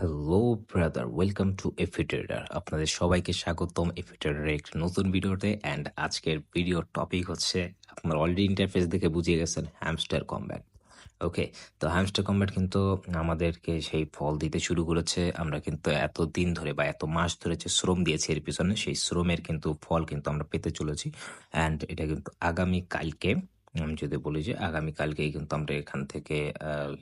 Hello brother, welcome to Effi trader. আপনাদের সবাইকে স্বাগতম এফি ট্রেডারের একটি নতুন ভিডিওতে। অ্যান্ড আজকের ভিডিওর টপিক হচ্ছে, আপনার অলরেডি ইন্টারফেস দেখে বুঝিয়ে গেছেন, হ্যামস্টার কমব্যাট। ওকে, তো হ্যামস্টার কমব্যাট কিন্তু আমাদেরকে সেই ফল দিতে শুরু করেছে। আমরা কিন্তু এত দিন ধরে বা এত মাস ধরে যে শ্রম দিয়েছি এর পিছনে, সেই শ্রমের কিন্তু ফল কিন্তু আমরা পেতে চলেছি। অ্যান্ড এটা কিন্তু আগামী কালকে, আমি যদি বলি যে আগামীকালকেই কিন্তু আমরা এখান থেকে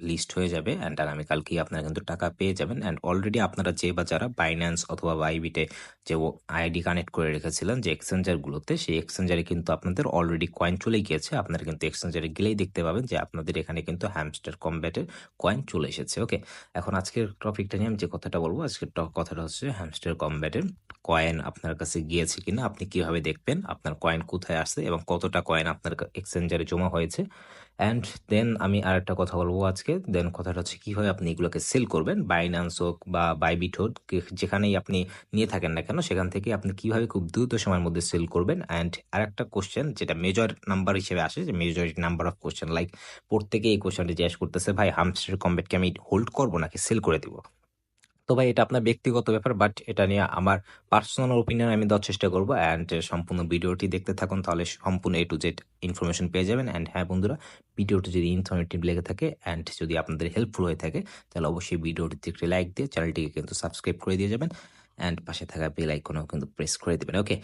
লিস্ট হয়ে যাবে। অ্যান্ড আগামীকালকেই আপনারা কিন্তু টাকা পেয়ে যাবেন। অ্যান্ড অলরেডি আপনারা যে বা যারা বাইন্যান্স অথবা বাইবিটে যে আইডি কানেক্ট করে রেখেছিলেন যে এক্সচেঞ্জারগুলোতে, সেই এক্সচেঞ্জারে কিন্তু আপনাদের অলরেডি কয়েন চলে গিয়েছে। আপনারা কিন্তু এক্সচেঞ্জারে গেলেই দেখতে পাবেন যে আপনাদের এখানে কিন্তু হ্যামস্টার কমব্যাটের কয়েন চলে এসেছে। ওকে, এখন আজকের টপিকটা নিয়ে আমি যে কথাটা বলবো, আজকের কথাটা হচ্ছে হ্যামস্টার কমব্যাটের কয়েন আপনার কাছে গিয়েছে কিনা, আপনি কিভাবে দেখবেন আপনার কয়েন কোথায় আসছে এবং কতটা কয়েন আপনার এক্সচেঞ্জারে জমা হয়েছে। অ্যান্ড দেন আমি আর একটা কথা বলবো আজকে। দেন কথাটা হচ্ছে কিভাবে আপনি এগুলোকে সেল করবেন, বাইন্যান্স হোক বা বাইবিট হোক, যেখানেই আপনি নিয়ে থাকেন না কেন, সেখান থেকে আপনি কিভাবে খুব দ্রুত সময়ের মধ্যে সেল করবেন। অ্যান্ড আর একটা কোশ্চেন যেটা মেজর নাম্বার হিসেবে আসে, যে majority number of question, like প্রত্যেকে এই কোশ্চেনটি জিজ্ঞেস করতেছে, ভাই হ্যামস্টার কমব্যাটকে আমি হোল্ড করবো নাকি সেল করে দিব। তো ভাই এটা আপনার ব্যক্তিগত ব্যাপার, বাট এটা নিয়ে আমার পার্সোনাল ওপিনিয়ন আমি দেওয়ার চেষ্টা করবো। অ্যান্ড সম্পূর্ণ ভিডিওটি দেখতে থাকুন, তাহলে সম্পূর্ণ A to Z ইনফরমেশন পেয়ে যাবেন। অ্যান্ড হ্যাঁ বন্ধুরা, ভিডিওটি যদি ইনফরমেটিভ লেগে থাকে অ্যান্ড যদি আপনাদের হেল্পফুল হয়ে থাকে, তাহলে অবশ্যই ভিডিওটিতে একটি লাইক দিয়ে চ্যানেলটিকে কিন্তু সাবস্ক্রাইব করে দিয়ে যাবেন। অ্যান্ড পাশে থাকা বেল আইকনেও কিন্তু প্রেস করে দেবেন। ওকে,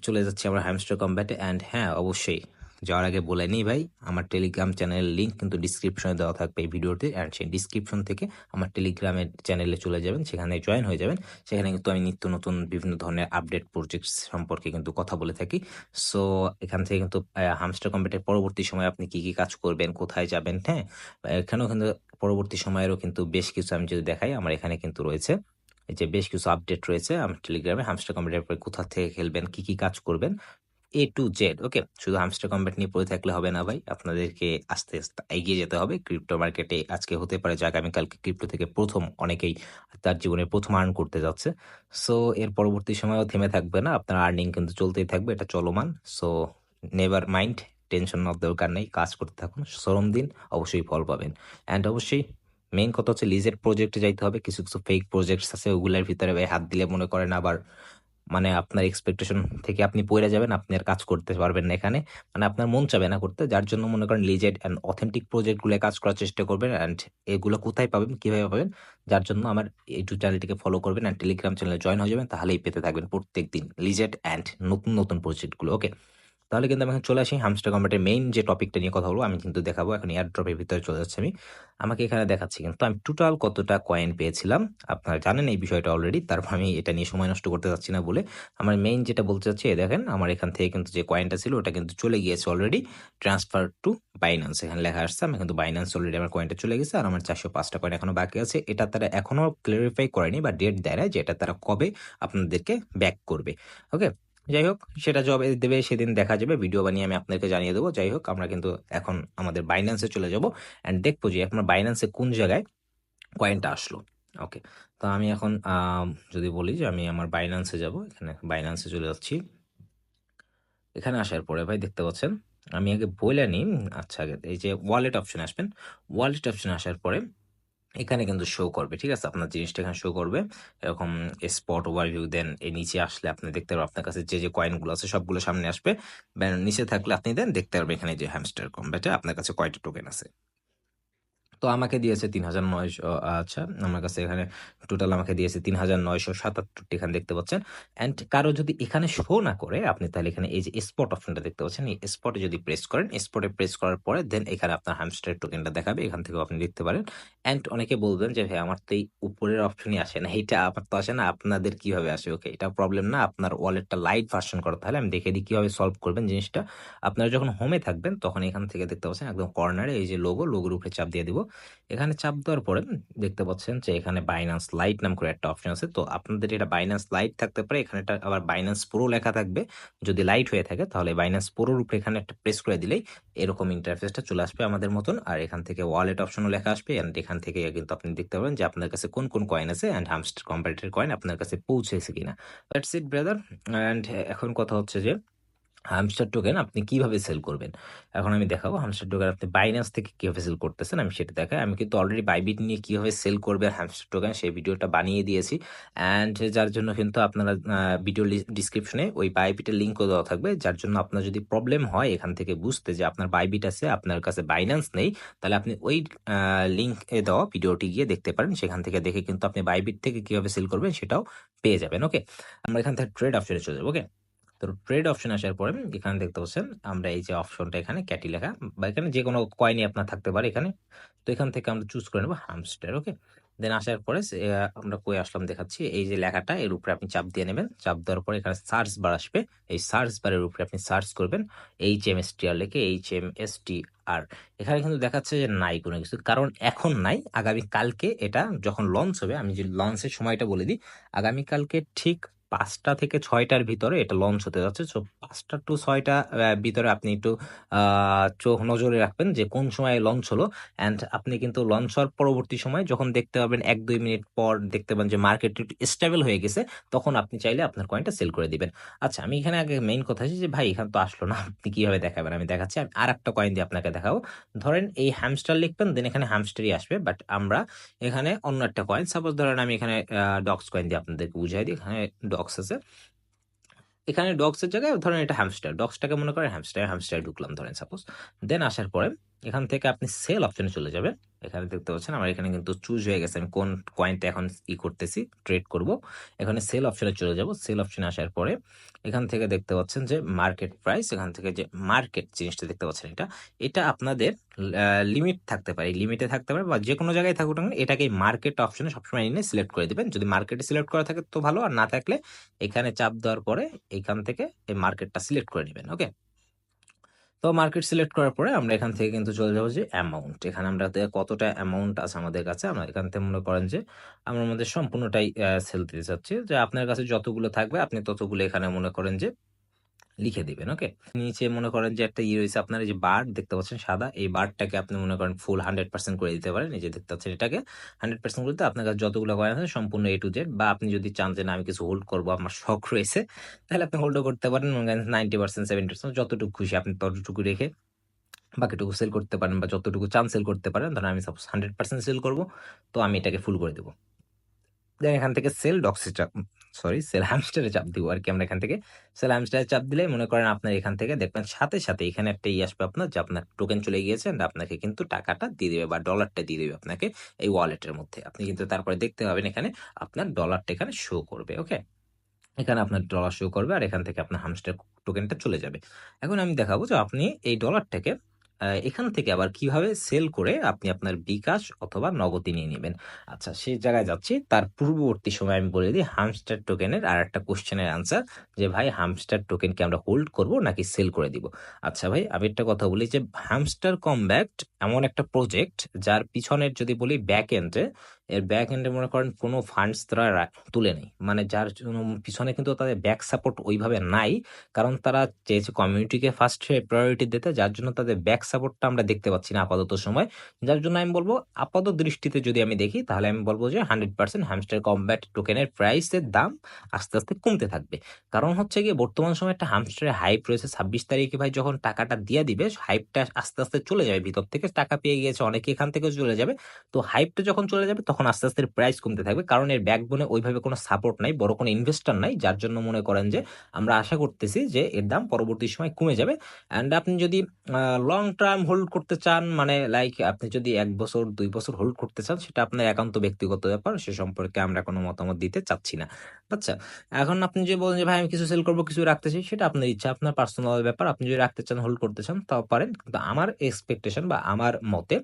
চলে যাচ্ছি আমরা হ্যামস্টার কমব্যাটে। অ্যান্ড হ্যাঁ, অবশ্যই যাওয়ার আগে বলে নিই ভাই, আমার টেলিগ্রাম চ্যানেলের লিঙ্ক কিন্তু ডিসক্রিপশনে দেওয়া থাকবে এই ভিডিওতে। অ্যান্ড সেই ডিসক্রিপশন থেকে আমার টেলিগ্রামের চ্যানেলে চলে যাবেন, সেখানে জয়েন হয়ে যাবেন। সেখানে কিন্তু আমি নিত্য নতুন বিভিন্ন ধরনের আপডেট প্রজেক্ট সম্পর্কে কিন্তু কথা বলে থাকি। সো এখান থেকে কিন্তু হ্যামস্টার কমব্যাটের পরবর্তী সময় আপনি কি কি কাজ করবেন, কোথায় যাবেন, হ্যাঁ, এখানেও কিন্তু পরবর্তী সময়েরও কিন্তু বেশ কিছু, আমি যদি দেখাই আমার এখানে কিন্তু রয়েছে এই যে বেশ কিছু আপডেট রয়েছে আমার টেলিগ্রামে। হ্যামস্টার কমব্যাটের পরে কোথা থেকে খেলবেন, কি কি কাজ করবেন, A to Z। ওকে, শুধু হ্যামস্টার কমব্যাট নিয়ে পড়ে থাকলে হবে না ভাই, আপনাদেরকে আস্তে আস্তে এগিয়ে যেতে হবে। ক্রিপ্টো মার্কেটে আজকে হতে পারে যে আগামীকালকে ক্রিপ্টো থেকে প্রথম অনেকেই তার জীবনে প্রথম আর্ন করতে যাচ্ছে। সো এর পরবর্তী সময়ও থেমে থাকবে না, আপনার আর্নিং কিন্তু চলতেই থাকবে, এটা চলমান। সো নেভার মাইন্ড, টেনশন নেওয়ার দরকার নেই, কাজ করতে থাকুন, শ্রম দিন, অবশ্যই ফল পাবেন। অ্যান্ড অবশ্যই মেইন কথা হচ্ছে লিজের প্রজেক্টে যাইতে হবে। কিছু কিছু ফেক প্রজেক্টস আছে, ওগুলোর ভিতরে ভাই হাত দিলে মনে করেন আবার মানে আপনার এক্সপেকটেশন থেকে আপনি পড়ে যাবেন, আপনি আর কাজ করতে পারবেন না এখানে, মানে আপনার মন চাবে না করতে। যার জন্য মনে করেন লিজেড অ্যান্ড অথেন্টিক প্রজেক্টগুলো কাজ করার চেষ্টা করবেন। অ্যান্ড এগুলো কোথায় পাবেন, কিভাবে পাবেন, যার জন্য আমার ইউটিউব চ্যানেলটিকে ফলো করবেন অ্যান্ড টেলিগ্রাম চ্যানেলে জয়েন হয়ে যাবেন, তাহলেই পেতে থাকবেন প্রত্যেক দিন লিজেড অ্যান্ড নতুন নতুন প্রজেক্টগুলো। ওকে, তাহলে কিন্তু আমি এখন চলে আসি হ্যামস্টার কমব্যাটের মেইন যে টপিকটা নিয়ে কথা বলবো। আমি কিন্তু দেখাবো এখন এয়ার ড্রপের ভিতরে চলে যাচ্ছে আমি। আমাকে এখানে দেখাচ্ছি কিন্তু আমি টোটাল কতটা কয়েন পেয়েছিলাম, আপনারা জানেন এই বিষয়টা অলরেডি, তারপর আমি এটা নিয়ে সময় নষ্ট করতে চাচ্ছি না বলে আমার মেইন যেটা বলতে চাচ্ছি, দেখেন আমার এখান থেকে কিন্তু যে কয়েনটা ছিল ওটা কিন্তু চলে গিয়েছে অলরেডি, ট্রান্সফার টু বাইন্যান্স, এখানে লেখা আসছে। আমি কিন্তু বাইন্যান্স অলরেডি আমার কয়েনটা চলে গেছে, আর আমার 405টা কয়েন এখনো বাকি আছে। এটা তারা এখনো ক্লিয়ারিফাই করেনি বা ডেট দেয় না যে এটা তারা কবে আপনাদেরকে ব্যাক করবে। ওকে, যাই হোক, সেটা যবে দেবে সেদিন দেখা যাবে, ভিডিও বানিয়ে আমি আপনাদেরকে জানিয়ে দেবো। যাই হোক, আমরা কিন্তু এখন আমাদের বাইন্যান্সে চলে যাব অ্যান্ড দেখবো যে এখন বাইন্যান্সে কোন জায়গায় কয়েনটা আসলো। ওকে, তো আমি এখন যদি বলি যে আমি আমার বাইন্যান্সে যাব, এখানে বাইন্যান্সে চলে যাচ্ছি। এখানে আসার পরে ভাই দেখতে পাচ্ছেন, আমি আগে বলে নিই। আচ্ছা, আগে এই যে ওয়ালেট অপশনে আসবেন, ওয়ালেট অপশনে আসার পরে এখানে কিন্তু শো করবে, ঠিক আছে, আপনার জিনিসটা এখানে শো করবে এরকম স্পট ওভারভিউ। দেন এই নিচে আসলে আপনি দেখতে পারবেন আপনার কাছে যে যে কয়েনগুলো আছে সবগুলো সামনে আসবে। নিচে থাকলে আপনি দেন দেখতে পারবেন এখানে যে হ্যামস্টার কমব্যাটে আপনার কাছে কয়টা টোকেন আছে। তো আমাকে দিয়েছে ৩,৯০০। আচ্ছা, আমার কাছে এখানে টোটাল আমাকে দিয়েছে ৩,৯৭৭টি, এখানে দেখতে পাচ্ছেন। অ্যান্ড কারো যদি এখানে শো না করে, আপনি তাহলে এখানে এই যে স্পট অপশনটা দেখতে পাচ্ছেন, এই স্পটে যদি প্রেস করেন, স্পটে প্রেস করার পরে দেন এখানে আপনার হ্যামস্টার টোকেনটা দেখাবে, এখান থেকেও আপনি দেখতে পারেন। অ্যান্ড অনেকে বলবেন যে ভাই আমার তো এই উপরের অপশনই আসে না, এইটা আমার তো আসে না, আপনাদের কিভাবে আসে। ওকে, এটা প্রবলেম না, আপনার ওয়ালেটটা লাইট ভার্সন করা, তাহলে আমি দেখে দিই কিভাবে সলভ করবেন জিনিসটা। আপনারা যখন হোমে থাকবেন তখন এখান থেকে দেখতে পাচ্ছেন একদম কর্নারে এই যে লোগোর উপরে চাপ দিয়ে দিব। এখানে চাপ দেওয়ার পরে দেখতে পাচ্ছেন যে এখানে বাইন্যান্স লাইট নাম করে একটা অপশন আছে। তো আপনাদের এটা বাইন্যান্স লাইট থাকতে পারে, এখানে একটা আবার বাইন্যান্স প্রো লেখা থাকবে। যদি লাইট হয়ে থাকে তাহলে বাইন্যান্স প্রোর উপরে এখানে একটা প্রেস করে দিলেই এরকম ইন্টারফেসটা চলে আসবে আমাদের মতন। আর এখান থেকে ওয়ালেট অপশনও লেখা আসবে, এন্ড এখান থেকে কিন্তু আপনি দেখতে পাবেন যে আপনার কাছে কোন কোন কয়েন আছে অ্যান্ড হ্যামস্টার কম্পারেটর কয়েন আপনার কাছে পৌঁছেছে কিনা। That's it brother. অ্যান্ড এখন কথা হচ্ছে যে হামস্টার টোকেন আপনি কিভাবে সেল করবেন? এখন আমি দেখাবো হামস্টার টোকেন আপনি বাইন্যান্স থেকে কিভাবে সেল করতেছেন আমি সেটা দেখাই। আমি কিন্তু অলরেডি বাইবিট নিয়ে কিভাবে সেল করবেন হামস্টার টোকেন সেই ভিডিওটা বানিয়ে দিয়েছি। অ্যান্ড যার জন্য কিন্তু আপনারা ভিডিও ডিসক্রিপশনে ওই বাইবিটের লিঙ্কও দেওয়া থাকবে। যার জন্য আপনার যদি প্রবলেম হয় এখান থেকে বুঝতে যে আপনার বাইবিট আছে, আপনার কাছে বাইন্যান্স নেই, তাহলে আপনি ওই লিঙ্কে দেওয়া ভিডিওটি গিয়ে দেখতে পারেন। সেখান থেকে দেখে কিন্তু আপনি বাইবিট থেকে কিভাবে সেল করবেন সেটাও পেয়ে যাবেন। ওকে? আমরা এখান থেকে ট্রেড অপশনে চলে যাবো। ওকে? তো ট্রেড অপশন আসার পরে এখানে দেখতে পাচ্ছেন আমরা এই যে অপশনটা এখানে ক্যাটি লেখা বা এখানে যে কোনো কয়েনই আপনার থাকতে পারে এখানে। তো এখান থেকে আমরা চুজ করে নেবো হামস্টার। ওকে, দেন আসার পরে আমরা কই আসলাম দেখাচ্ছি, এই যে লেখাটা এর উপরে আপনি চাপ দিয়ে নেবেন। চাপ দেওয়ার পরে এখানে সার্চ বার আসবে, এই সার্চ বারের উপরে আপনি সার্চ করবেন HMSTR লিখে, HMSTR। এখানে কিন্তু দেখাচ্ছে যে নাই কোনো কিছু, কারণ এখন নাই, আগামী কালকে এটা যখন লঞ্চ হবে, আমি যে লঞ্চের সময়টা বলে দিই, আগামী কালকে ঠিক 5টা থেকে 6টার ভিতরে এটা লঞ্চ হতে যাচ্ছে। সো 5টা টু 6টা ভিতরে আপনি একটু চোখ নজরে রাখবেন যে কোন সময় লঞ্চ হলো। অ্যান্ড আপনি কিন্তু লঞ্চ হওয়ার পরবর্তী সময় যখন দেখতে পাবেন 1-2 মিনিট পর দেখতে পাবেন যে মার্কেট একটু স্টেবল হয়ে গেছে, তখন আপনি চাইলে আপনার কয়েনটা সেল করে দিবেন। আচ্ছা, আমি এখানে আগে মেইন কথা আছে যে ভাই এখানে তো আসলো না, আপনি কিভাবে দেখাবেন আমি দেখাচ্ছি। আমি আর একটা কয়েন দিয়ে আপনাকে দেখাবো। ধরেন এই হ্যামস্টার লিখবেন, দেন এখানে হ্যামস্টারই আসবে, বাট আমরা এখানে অন্য একটা কয়েন, সাপোজ ধরেন আমি এখানে ডক্স কয়েন দিয়ে আপনাদেরকে বুঝাই দিই। এখানে ডক্স আছে, এখানে ডগসের জায়গায় ধরেন এটা হ্যামস্টার, ডগসটাকে মনে করেন হ্যামস্টার ঢুকলাম ধরেন সাপোজ। দেন আসার পরে এখান থেকে আপনি সেল অপশনে চলে যাবেন। এখানে দেখতে পাচ্ছেন আমার এখানে কিন্তু চুজ হয়ে গেছে আমি কোন কয়েনটা এখন করতেছি, ট্রেড করব। এখানে সেল অপশনে চলে যাব। সেল অপশনে আসার পরে এখান থেকে দেখতে পাচ্ছেন যে মার্কেট প্রাইস, এখান থেকে যে মার্কেট জিনিসটা দেখতে পাচ্ছেন, এটা এটা আপনাদের লিমিট থাকতে পারে, লিমিটে থাকতে পারে বা যে কোনো জায়গায় থাকুক না কেন, এটাকে মার্কেট অপশনে সবসময় এনে সিলেক্ট করে দিবেন। যদি মার্কেটে সিলেক্ট করা থাকে তো ভালো, আর না থাকলে এখানে চাপ দেওয়ার পরে এখান থেকে এই মার্কেটটা সিলেক্ট করে নেবেন। ওকে, তো মার্কেট সিলেক্ট করার পরে আমরা এখান থেকে কিন্তু চলে যাবো যে অ্যামাউন্ট, এখানে আমরা কতটা অ্যামাউন্ট আছে আমাদের কাছে, আমরা এখান থেকে মনে করেন যে আমরা আমাদের সম্পূর্ণটাই সেল দিতে চাচ্ছি, যে আপনার কাছে যতগুলো থাকবে আপনি ততগুলো এখানে মনে করেন যে লিখে দিবেন। ওকে, নিচে মনে করেন যে একটা রয়েছে আপনার, এই যে বার দেখতে পাচ্ছেন সাদা, এই বারটাকে আপনি মনে করেন ফুল 100% করে দিতে পারেন। এই যে দেখতে পাচ্ছেন এটাকে 100% করতে আপনার কাছে যতগুলো কয়েন আছে সম্পূর্ণ A to Z, বা আপনি যদি চান যে না আমি কিছু হোল্ড করবো, আমার শখ রয়েছে, তাহলে আপনি হোল্ডও করতে পারেন। মনে করেন 90% 70% যতটুকু খুশি আপনি ততটুকু রেখে বাকিটুকু সেল করতে পারেন, বা যতটুকু চান সেল করতে পারেন। ধরেন আমি সাপোজ 100% সেল করবো, তো আমি এটাকে ফুল করে দেবো। দেন এখান থেকে সেল ডক্সে চাপ, সরি সেল হ্যামস্টারে চাপ দিব আর কি। আমরা এখান থেকে সেল হ্যামস্টারে চাপ দিলে মনে করেন আপনার এখান থেকে দেখবেন সাথে সাথে এখানে একটা আসবে আপনার, যে আপনার টোকেন চলে গিয়েছে, and আপনাকে কিন্তু টাকাটা দিয়ে দেবে বা ডলারটা দিয়ে দেবে আপনাকে এই ওয়ালেটের মধ্যে। আপনি কিন্তু তারপরে দেখতে পাবেন এখানে আপনার ডলারটা এখানে শো করবে। ওকে, এখানে আপনার ডলার শো করবে আর এখান থেকে আপনার হামস্টার টোকেনটা চলে যাবে। এখন আমি দেখাবো যে আপনি এই ডলারটাকে এখান থেকে আবার কিভাবে সেল করে আপনি আপনার বিকাশ অথবা নগদে নিয়ে নেবেন। আচ্ছা, সেই জায়গায় যাচ্ছি, তার পূর্ববর্তী সময় আমি বলে দিই হামস্টার টোকেনের আর একটা কোশ্চেনের আনসার, যে ভাই হামস্টার টোকেনকে আমরা হোল্ড করব নাকি সেল করে দিব। আচ্ছা ভাই, আমি একটা কথা বলি যে হামস্টার কমব্যাক্ট এমন একটা প্রজেক্ট যার পিছনের যদি বলি ব্যাক এন্ডে, এর ব্যাক এন্ডে মনে করেন কোনো ফান্ডস তারা তুলে নেই, মানে যার জন্য পিছনে কিন্তু তাদের ব্যাক সাপোর্ট ওইভাবে নাই, কারণ তারা চেয়েছে কমিউনিটিকে ফার্স্ট প্রায়োরিটি দিতে, যার জন্য তাদের ব্যাক সাপোর্টটা আমরা দেখতে পাচ্ছি না আপাতত সময়। যার জন্য আমি বলবো আপাতত দৃষ্টিতে যদি আমি দেখি, তাহলে আমি বলবো যে 100% হ্যামস্টার কমব্যাট টোকেনের প্রাইসের দাম আস্তে আস্তে কমতে থাকবে। কারণ হচ্ছে গিয়ে বর্তমান সময় একটা হ্যামস্টারের হাইপ রয়েছে, 26 তারিখে ভাই যখন টাকাটা দিয়ে দিবে হাইপটা আস্তে আস্তে চলে যাবে, ভিতর থেকে টাকা পেয়ে গিয়েছে অনেকে, এখান থেকেও চলে যাবে। তো হাইপটা যখন চলে যাবে তখন আস্তে আস্তে প্রাইস কমতে থাকবে, কারণ এর ব্যাকবোনে ওইভাবে কোনো সাপোর্ট নাই, বড় কোনো ইনভেস্টর নাই, যার জন্য মনে করেন যে আমরা আশা করতেছি যে এর দাম পরবর্তী সময় কমে যাবে। অ্যান্ড আপনি যদি লং টার্ম হোল্ড করতে চান, মানে লাইক আপনি যদি 1 বছর 2 বছর হোল্ড করতে চান, সেটা আপনার একান্ত ব্যক্তিগত ব্যাপার, সে সম্পর্কে আমরা কোনো মতামত দিতে চাচ্ছি না। আচ্ছা, এখন আপনি যে বলেন যে ভাই আমি কিছু সেল করবো কিছু রাখতে চাই, সেটা আপনার ইচ্ছা, আপনার পার্সোনাল ব্যাপার, আপনি যদি রাখতে চান হোল্ড করতে চান তাও পারেন, কিন্তু আমার এক্সপেকটেশন বা আমার মতে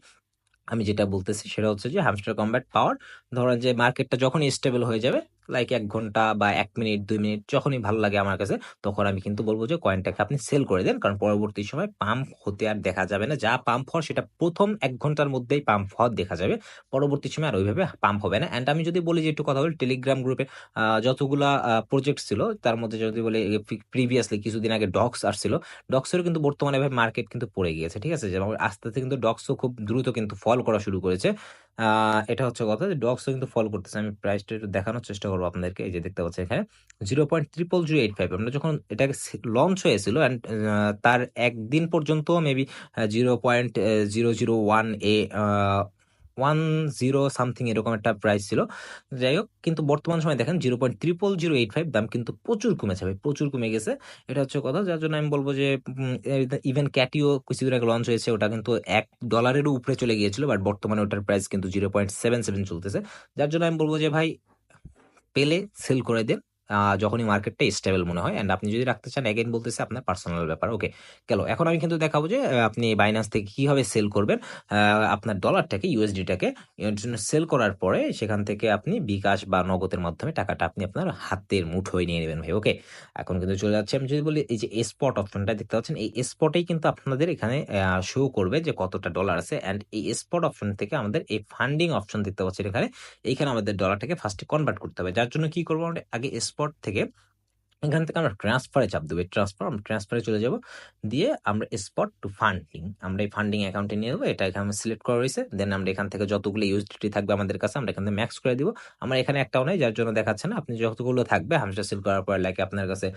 আমি যেটা বলতেছি সেটা হচ্ছে যে হ্যামস্টার কমব্যাট পাওয়ার, ধরেন যে মার্কেটটা যখনই স্টেবল হয়ে যাবে, লাইক 1 ঘন্টা বা 1 মিনিট 2 মিনিট যখনই ভালো লাগে আমার কাছে, তখন আমি কিন্তু বলবো যে কয়েনটাকে আপনি সেল করে দেন, কারণ পরবর্তী সময় পাম্প হতে আর দেখা যাবে না। যা পাম্প হওয়ার সেটা প্রথম 1 ঘন্টার মধ্যেই পাম্প হওয়ার দেখা যাবে, পরবর্তী সময় আর ওইভাবে পাম্প হবে না। অ্যান্ড আমি যদি বলি যে একটু কথা বলি টেলিগ্রাম গ্রুপে যতগুলা প্রজেক্ট ছিল তার মধ্যে যদি বলি প্রিভিয়াসলি কিছুদিন আগে ডক্স আসছিল, ডক্সেরও কিন্তু বর্তমানে ভাই মার্কেট কিন্তু পড়ে গিয়েছে, ঠিক আছে, যেমন আস্তে আস্তে কিন্তু ডক্সও খুব দ্রুত কিন্তু ফল করা শুরু করেছে। এটা হচ্ছে কথা যে ডক্সও কিন্তু ফল করতেছে। আমি প্রাইসটা একটু দেখানোর চেষ্টা করবো করবো আপনাদেরকে। এই যে দেখতে পাচ্ছেন এখানে 0.00085, আমরা যখন এটাকে লঞ্চ হয়েছিল অ্যান্ড তার একদিন পর্যন্ত মেবি 0.001 10 সামথিং এরকম একটা প্রাইস ছিল। যাই হোক, কিন্তু বর্তমান সময় দেখেন 0.00085 দাম কিন্তু প্রচুর কমেছে ভাই, প্রচুর কমে গেছে। এটা হচ্ছে কথা, যার জন্য আমি বলবো যে ইভেন ক্যাটিও কিছুদিন আগে লঞ্চ হয়েছে, ওটা কিন্তু $1 উপরে চলে গিয়েছিল, বাট বর্তমানে ওটার প্রাইস কিন্তু 0.77 চলতেছে। যার জন্য আমি বলবো যে ভাই পেলে সেল করে দেন যখনই মার্কেটটা স্টেবল মনে হয়। অ্যান্ড আপনি যদি রাখতে চান, এগেইন বলতেছে আপনার পার্সোনাল ব্যাপার। ওকে, গেল। এখন আমি কিন্তু দেখাবো যে আপনি বাইন্যান্স থেকে কিভাবে সেল করবেন আপনার ডলারটাকে, ইউএসডিটাকে। এর জন্য সেল করার পরে সেখান থেকে আপনি বিকাশ বা নগদের মাধ্যমে টাকাটা আপনি আপনার হাতের মুঠোয় নিয়ে নেবেন ভাই। ওকে, এখন কিন্তু চলে যাচ্ছে, আমি যদি বলি এই যে স্পট অপশনটা দেখতে পাচ্ছেন, এই স্পটেই কিন্তু আপনাদের এখানে শো করবে যে কতটা ডলার আছে। অ্যান্ড এই স্পট অপশন থেকে আমাদের এই ফান্ডিং অপশন দেখতে পাচ্ছেন এখানে, এইখানে আমাদের ডলারটাকে ফার্স্টে কনভার্ট করতে হবে। যার জন্য কি করবো, আমরা আগে স্পট থেকে এখান থেকে আমরা ট্রান্সফারে চাপ দেবো। আমরা ট্রান্সফারে চলে যাব, দিয়ে আমরা স্পট টু ফান্ডিং, আমরা এই ফান্ডিং অ্যাকাউন্টে নিয়ে নেবো। এটা এখানে সিলেক্ট করা রয়েছে। দেন আমরা এখান থেকে যতগুলো ইউএসডিটি থাকবে আমাদের কাছে, আমরা এখান থেকে ম্যাক্স করে দিব। আমার এখানে একটাও নাই, যার জন্য দেখাচ্ছে না। আপনি যতগুলো থাকবে হামস্টার সেল করার পর, লাগে আপনার কাছে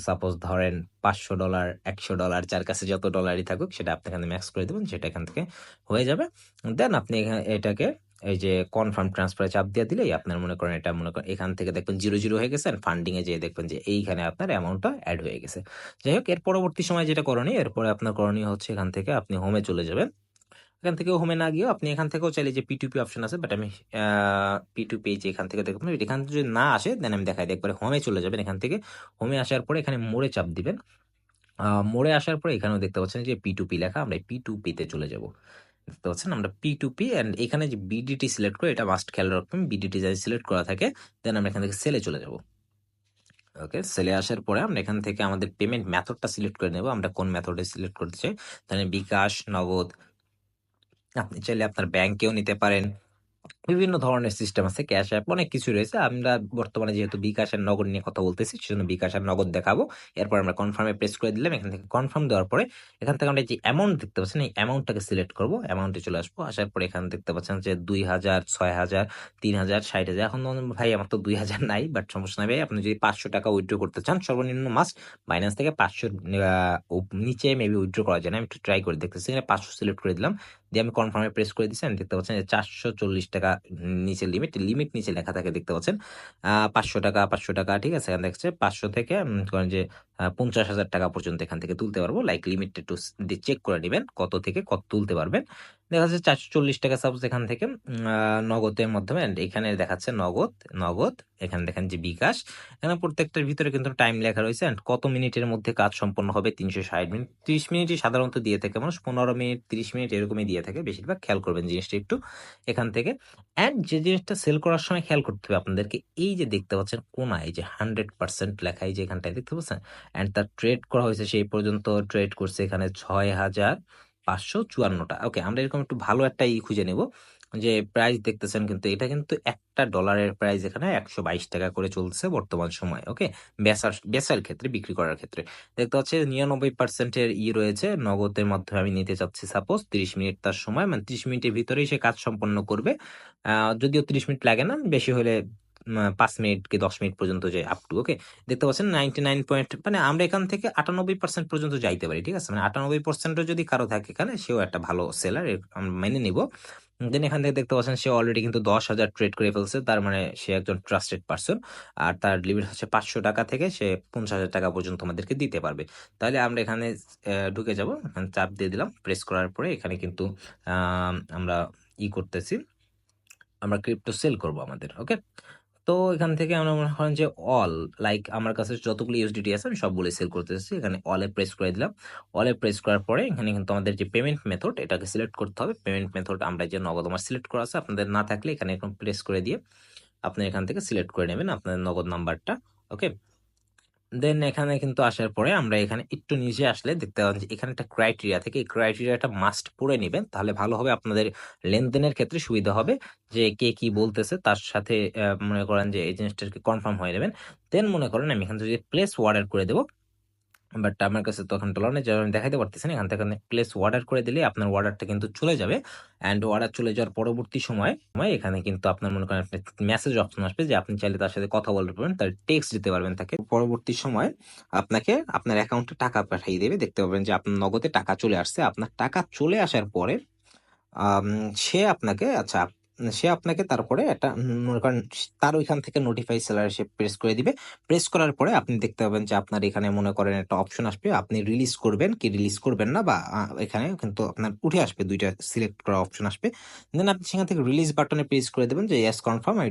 সাপোজ ধরেন $500, $100, যার কাছে যত ডলারই থাকুক সেটা আপনি এখানে ম্যাক্স করে দেবেন, সেটা এখান থেকে হয়ে যাবে। দেন আপনি এটাকে এই যে কনফার্ম ট্রান্সফারে চাপ দিয়ে দিলেই আপনার মনে করেন এটা মনে করেন এখান থেকে দেখবেন 0 হয়ে গেছে। ফান্ডিং এ যেয়ে দেখবেন যে এইখানে আপনার অ্যামাউন্টটা অ্যাড হয়ে গেছে। যাই হোক, এর পরবর্তী সময় যেটা করণীয়, এরপরে আপনার করণীয় হচ্ছে এখান থেকে আপনি হোমে চলে যাবেন। এখান থেকে হোমে না গিয়েও আপনি এখান থেকেও চাইলে যে P2P অপশন আছে, বাট আমি P2P যে এখান থেকে দেখবেন, এখান থেকে যদি না আসে দেন আমি দেখাই দিই। একবারে হোমে চলে যাবেন। এখান থেকে হোমে আসার পরে এখানে মোড়ে চাপ দিবেন। মোড়ে আসার পরে এখানেও দেখতে পাচ্ছেন যে P2P লেখা, আমরা P2P তে চলে যাব। দেখতে পাচ্ছেন আমরা P2P, অ্যান্ড এখানে যে বিডিটি সিলেক্ট করে, এটা মাস্ট খেয়াল রাখবেন, বিডিটি যদি সিলেক্ট করা থাকে দেন আমরা এখান থেকে সেলে চলে যাব। ওকে, সেলে আসার পরে আমরা এখান থেকে আমাদের পেমেন্ট মেথডটা সিলেক্ট করে নেব, আমরা কোন মেথডে সিলেক্ট করতে চাই। তাহলে বিকাশ, নগদ, আপনি চাইলে আপনার ব্যাংকেও নিতে পারেন, বিভিন্ন ধরনের সিস্টেম আছে, ক্যাশ অ্যাপ, অনেক কিছু রয়েছে। আমরা বর্তমানে যেহেতু বিকাশ আর নগদ নিয়ে কথা বলতেছি, সেজন্য বিকাশ আর নগদ দেখাবো। এরপর আমরা কনফার্মে প্রেস করে দিলাম। এখান থেকে কনফার্ম দেওয়ার পরে এখান থেকে আমরা যে অ্যামাউন্ট দেখতে পাচ্ছেন, এই অ্যামাউন্টটাকে সিলেক্ট করবো, অ্যামাউন্টে চলে আসবো। আসার পরে এখানে দেখতে পাচ্ছেন যে 2000, 6000, 3000, 60,000। এখন ভাই আমার তো 2000 নাই, বাট সমস্যা নাই ভাই। আপনি যদি $500 উইথড্র করতে চান, সর্বনিম্ন মাস্ট বাইন্যান্স থেকে 500 নিচে মেবি উইথড্র করা যায় না। আমি একটু ট্রাই করে দেখতেছি। এখানে 500 সিলেক্ট করে দিলাম, দিয়ে আমি কনফার্মে প্রেস করে দিচ্ছি। দেখতে পাচ্ছেন যে $440 নিচে লিমিট নিচে লেখা থাকে, দেখতে পাচ্ছেন $500, $500, ঠিক আছে। এখানে দেখছে 500 থেকে করেন যে 50,000 টাকা পর্যন্ত এখান থেকে তুলতে পারবো। লাইক লিমিটটা একটু চেক করে নেবেন কত থেকে কত তুলতে পারবেন। দেখা যাচ্ছে $440 সাপোজ এখান থেকে নগদের মাধ্যমে, and এখানে দেখাচ্ছে নগদ এখানে দেখেন যে বিকাশ। এখানে প্রত্যেকটার ভিতরে কিন্তু টাইম লেখা রয়েছে, and কত মিনিটের মধ্যে কাজ সম্পন্ন হবে, 360 মিনিট, 30 মিনিটই সাধারণত দিয়ে থাকে মানুষ, 15 মিনিট, 30 মিনিট এরকমই দিয়ে থাকে বেশিরভাগ। খেয়াল করবেন জিনিসটা একটু এখান থেকে। অ্যান্ড যে জিনিসটা সেল করার সময় খেয়াল করতে হবে আপনাদেরকে, এই যে দেখতে পাচ্ছেন কোনায় যে 100% লেখা, এই যে এখানটায় দেখতে পাচ্ছেন, অ্যান্ড তার ট্রেড করা হয়েছে সেই পর্যন্ত ট্রেড করছে এখানে 6,554টা। ওকে, আমরা এরকম একটু ভালো একটা খুঁজে নেব যে প্রাইস দেখতেছেন, কিন্তু এটা কিন্তু একটা ডলারের প্রাইস এখানে 122 টাকা করে চলছে বর্তমান সময়। ওকে, বেচার ক্ষেত্রে, বিক্রি করার ক্ষেত্রে দেখতে পাচ্ছি 99%-এর রয়েছে নগদের মাধ্যমে আমি নিতে চাচ্ছি। সাপোজ 30 মিনিট তার সময়, মানে 30 মিনিটের ভিতরেই সে কাজ সম্পন্ন করবে। যদিও 30 মিনিট লাগে না, বেশি হলে 5 মিনিট কি 10 মিনিট পর্যন্ত যায় আপ টু। ওকে, দেখতে পাচ্ছেন 99 পয়েন্ট, মানে আমরা এখান থেকে 98% পর্যন্ত যাইতে পারি, ঠিক আছে। মানে 98%ও যদি কারো থাকে এখানে, সেও একটা ভালো সেলার, আমরা মেনে নিব। দেন এখান থেকে দেখতে পাচ্ছেন সে অলরেডি কিন্তু 10,000 ট্রেড করে ফেলছে, তার মানে সে একজন ট্রাস্টেড পারসন। আর তার লিমিট হচ্ছে $500 থেকে সে 50,000 টাকা পর্যন্ত আমাদেরকে দিতে পারবে। তাহলে আমরা এখানে ঢুকে যাব, এখানে চাপ দিয়ে দিলাম। প্রেস করার পরে এখানে কিন্তু আমরা করতেছি, আমরা ক্রিপ্টো সেল করব আমাদের। ওকে, তো এখান থেকে আমরা মনে করেন যে অল, লাইক আমার কাছে যতগুলো ইউএসডিটি আছে আমি সবগুলো সেল করতেছি। এখানে অলে প্রেস করে দিলাম। অলে প্রেস করার পরে এখানে কিন্তু আমাদের যে পেমেন্ট মেথড, এটাকে সিলেক্ট করতে হবে। পেমেন্ট মেথড আমরা যে নগদ আমার সিলেক্ট করা আছে, আপনাদের না থাকলে এখানে এখন প্রেস করে দিয়ে আপনি এখান থেকে সিলেক্ট করে নেবেন আপনাদের নগদ নাম্বারটা। ওকে, দেন এখানে কিন্তু আসার পরে আমরা এখানে একটু নিচে আসলে দেখতে পাবেন যে এখানে একটা ক্রাইটেরিয়া থেকে, এই ক্রাইটেরিয়াটা মাস্ট পড়ে নেবেন, তাহলে ভালো হবে, আপনাদের লেনদেনের ক্ষেত্রে সুবিধা হবে। যে কে কি বলতেছে তার সাথে মনে করেন যে এই জিনিসটাকে কনফার্ম হয়ে নেবেন। দেন মনে করেন আমি এখান থেকে প্লেস অর্ডার করে দেবো। বাট আমার কাছে তো এখন ডলার নেই, যেমন আমি দেখাইতে পারতেছি না। এখান থেকে প্লেস অর্ডার করে দিলে আপনার অর্ডারটা কিন্তু চলে যাবে। অ্যান্ড অর্ডার চলে যাওয়ার পরবর্তী সময় এখানে কিন্তু আপনার মনে করেন একটা মেসেজ অপশন আসবে যে আপনি চাইলে তার সাথে কথা বলতে পারবেন, তার টেক্সট দিতে পারবেন তাকে। পরবর্তী সময় আপনাকে আপনার অ্যাকাউন্টে টাকা পাঠিয়ে দেবে, দেখতে পাবেন যে আপনার নগদে টাকা চলে আসছে। আপনার টাকা চলে আসার পরে আম সে আপনাকে আচ্ছা, সে আপনাকে তারপরে একটা মনে করেন তার ওইখান থেকে নোটিফাই সেলার সে প্রেস করে দিবে। প্রেস করার পরে আপনি দেখতে পাবেন যে আপনার এখানে মনে করেন একটা অপশন আসবে, আপনি রিলিজ করবেন কি রিলিজ করবেন না, বা এখানে কিন্তু আপনার উঠে আসবে, দুইটা সিলেক্ট করা অপশন আসবে। দেন আপনি সেখান থেকে রিলিজ বাটনে প্রেস করে দেবেন যে yes confirm I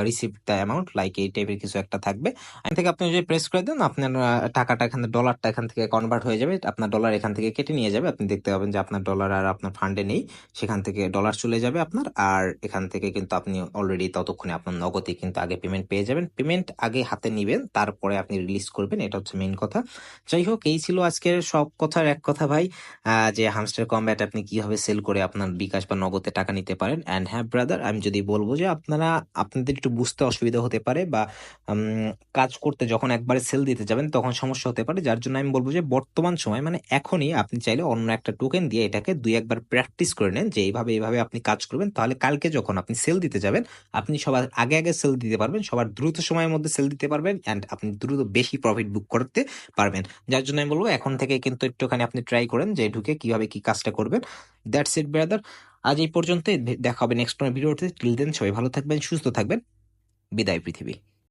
receive the amount, like এই টাইপের কিছু একটা থাকবে। এখান থেকে আপনি যদি প্রেস করে দেন আপনার টাকাটা এখানে ডলারটা এখান থেকে কনভার্ট হয়ে যাবে, আপনার ডলার এখান থেকে কেটে নিয়ে যাবে। আপনি দেখতে পাবেন যে আপনার ডলার আর আপনার ফান্ডে নেই, সেখান থেকে ডলার চলে যাবে আপনার। আর এখান থেকে কিন্তু আপনি অলরেডি ততক্ষণে আপনার নগদে কিন্তু আগে পেমেন্ট পেয়ে যাবেন। পেমেন্ট আগে হাতে নিবেন, তারপরে আপনি রিলিজ করবেন, এটা হচ্ছে মেইন কথা। যাই হোক, এই ছিল আজকের সব কথার এক কথা ভাই, যে হামস্টার কম্ব্যাট আপনি কিভাবে সেল করে আপনার বিকাশ বা নগদে টাকা নিতে পারেন। অ্যান্ড হ্যাঁ ব্রাদার, আমি যদি বলবো যে আপনাদের একটু বুঝতে অসুবিধা হতে পারে, বা কাজ করতে যখন একবারে সেল দিতে যাবেন তখন সমস্যা হতে পারে, যার জন্য আমি বলবো যে বর্তমান সময় মানে এখনই আপনি চাইলে অন্য একটা টোকেন দিয়ে এটাকে দুই একবার প্র্যাকটিস করে নেন যে এইভাবে এইভাবে আপনি কাজ করবেন, তাহলে কালকে যখন আপনি সেল দিতে যাবেন আপনি সবার আগে আগে সেল দিতে পারবেন, সবার দ্রুত সময়ের মধ্যে সেল দিতে পারবেন, অ্যান্ড আপনি দ্রুত বেশি প্রফিট বুক করতে পারবেন। যার জন্য আমি বলবো এখন থেকে কিন্তু একটুখানি আপনি ট্রাই করেন যে ঢুকে কিভাবে কি কাজটা করবেন। দ্যাটস ইট ব্রাদার, আজ এই পর্যন্তই। দেখা হবে নেক্সট কোনো ভিডিওতে। টিল দেন সবাই ভালো থাকবেন, সুস্থ থাকবেন। বিদায় পৃথিবী।